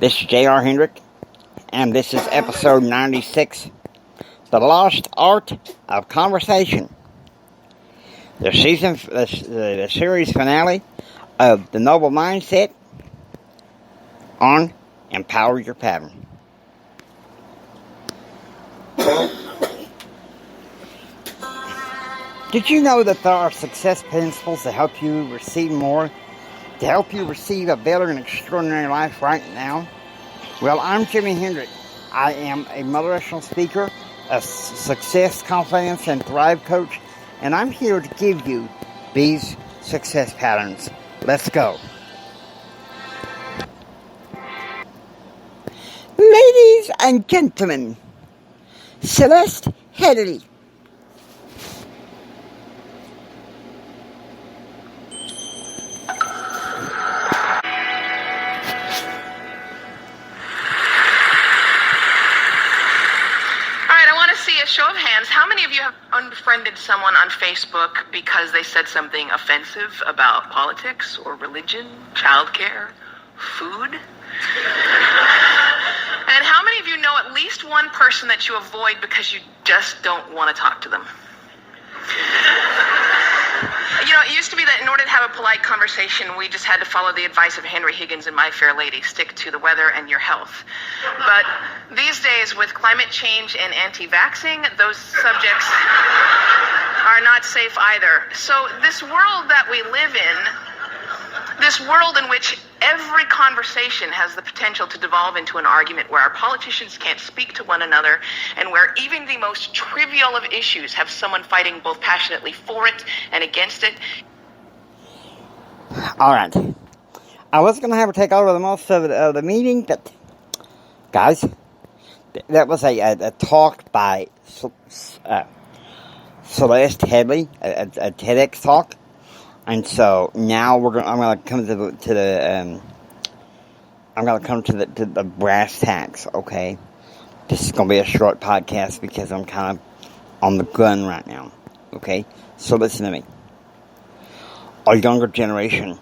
This is Jr Hendrick, and this is episode 96, The Lost Art of Conversation. The series finale of The Noble Mindset on Empower Your Pattern. Did you know that there are success principles to help you receive more, to help you receive a better and extraordinary life right now? Well, I'm Jr Hendrick. I am a motivational speaker, a success, confidence, and thrive coach, and I'm here to give you these success patterns. Let's go. Ladies and gentlemen, Celeste Headley. Show of hands, how many of you have unfriended someone on Facebook because they said something offensive about politics or religion, childcare, food? And how many of you know at least one person that you avoid because you just don't want to talk to them? You know, it used to be that in order to have a polite conversation, we just had to follow the advice of Henry Higgins and My Fair Lady, stick to the weather and your health. But these days, with climate change and anti-vaxxing, those subjects are not safe either. So this world that we live in, this world in which every conversation has the potential to devolve into an argument, where our politicians can't speak to one another, and where even the most trivial of issues have someone fighting both passionately for it and against it. All right. I was going to have her take over the most of the meeting, but, guys, that was a talk by Celeste Headley, a TEDx talk. And so now I'm going to come to the brass tacks. Okay, this is going to be a short podcast because I'm kind of on the gun right now. Okay, so listen to me. Our younger generation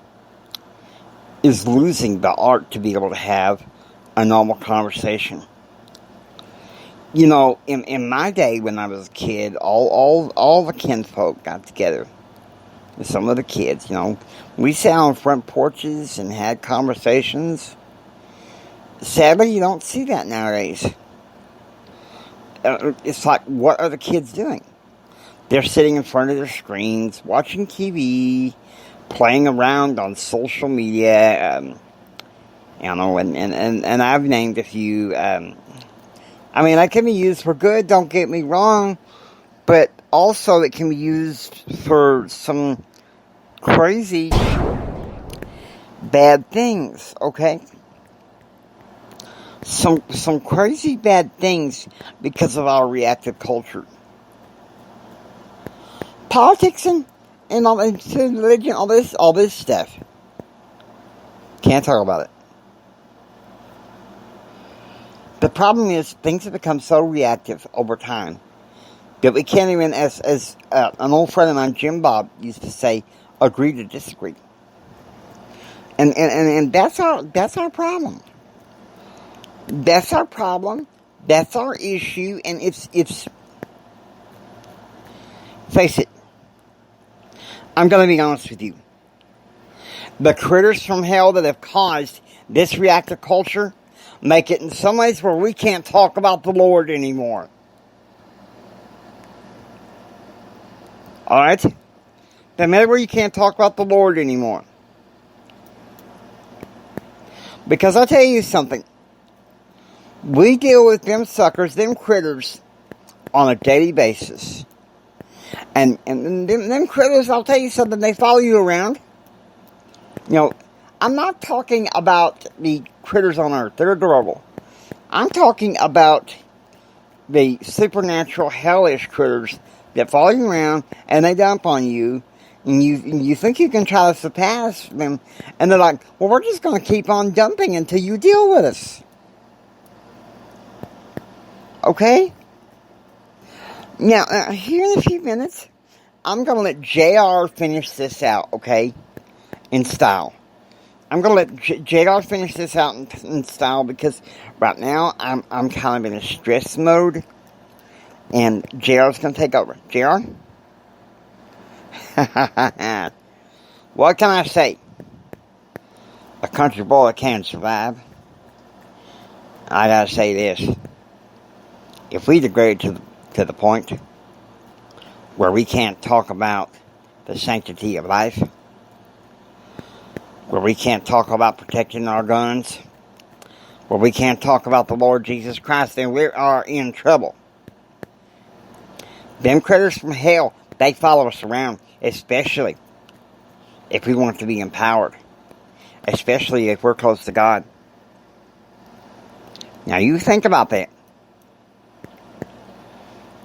is losing the art to be able to have a normal conversation. You know, in my day when I was a kid, all the kinfolk got together. Some of the kids, you know, we sat on front porches and had conversations. Sadly, you don't see that nowadays. It's like, what are the kids doing? They're sitting in front of their screens, watching TV, playing around on social media, you know, and I've named a few. I mean, that can be used for good, don't get me wrong, but also it can be used for some crazy bad things, okay? Some crazy bad things because of our reactive culture. Politics and religion, all this stuff. Can't talk about it. The problem is things have become so reactive over time that we can't even, as an old friend of mine, Jim Bob, used to say, agree to disagree. And that's our problem. That's our problem. That's our issue. And it's face it, I'm going to be honest with you. The critters from hell that have caused this reactive culture make it in some ways where we can't talk about the Lord anymore. Alright? No matter where you can't talk about the Lord anymore. Because I'll tell you something. We deal with them suckers, them critters, on a daily basis. And them critters, I'll tell you something, they follow you around. You know, I'm not talking about the critters on earth. They're adorable. I'm talking about the supernatural, hellish critters that follow you around and they dump on you. And you think you can try to surpass them. And they're like, well, we're just going to keep on dumping until you deal with us. Okay? Now, here in a few minutes, I'm going to let JR finish this out, okay? In style. I'm gonna let JR finish this out in style, because right now I'm kind of in a stress mode, and JR's gonna take over. JR? What can I say? A country boy can survive. I gotta say this. If we degrade to the point where we can't talk about the sanctity of life, where we can't talk about protecting our guns, where we can't talk about the Lord Jesus Christ, then we are in trouble. Them critters from hell, they follow us around, especially if we want to be empowered, especially if we're close to God. Now you think about that.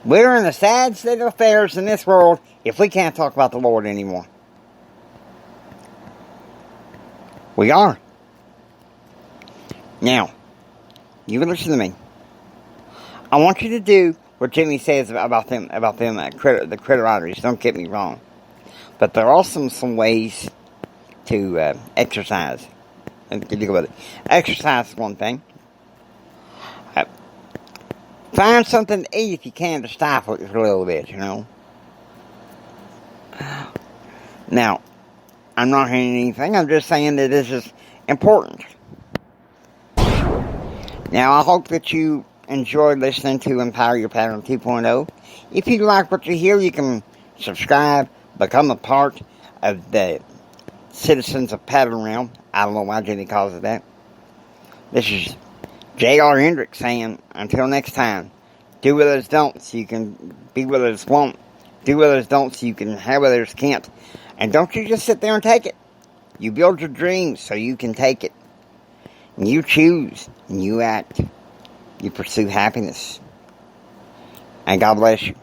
We're in a sad state of affairs in this world if we can't talk about the Lord anymore. We are. Now, you listen to me. I want you to do what Jimmy says about them the critter. Don't get me wrong. But there are also some ways to exercise. And get with it. Exercise is one thing. Find something to eat if you can to stifle it for a little bit, you know. Now, I'm not hearing anything. I'm just saying that this is important. Now, I hope that you enjoyed listening to Empower Your Pattern 2.0. If you like what you hear, you can subscribe, become a part of the Citizens of Pattern Realm. I don't know why Jenny calls it that. This is Jr Hendrick saying, until next time, do what others don't so you can be what others won't. Do what others don't so you can have what others can't. And don't you just sit there and take it. You build your dreams so you can take it. And you choose. And you act. You pursue happiness. And God bless you.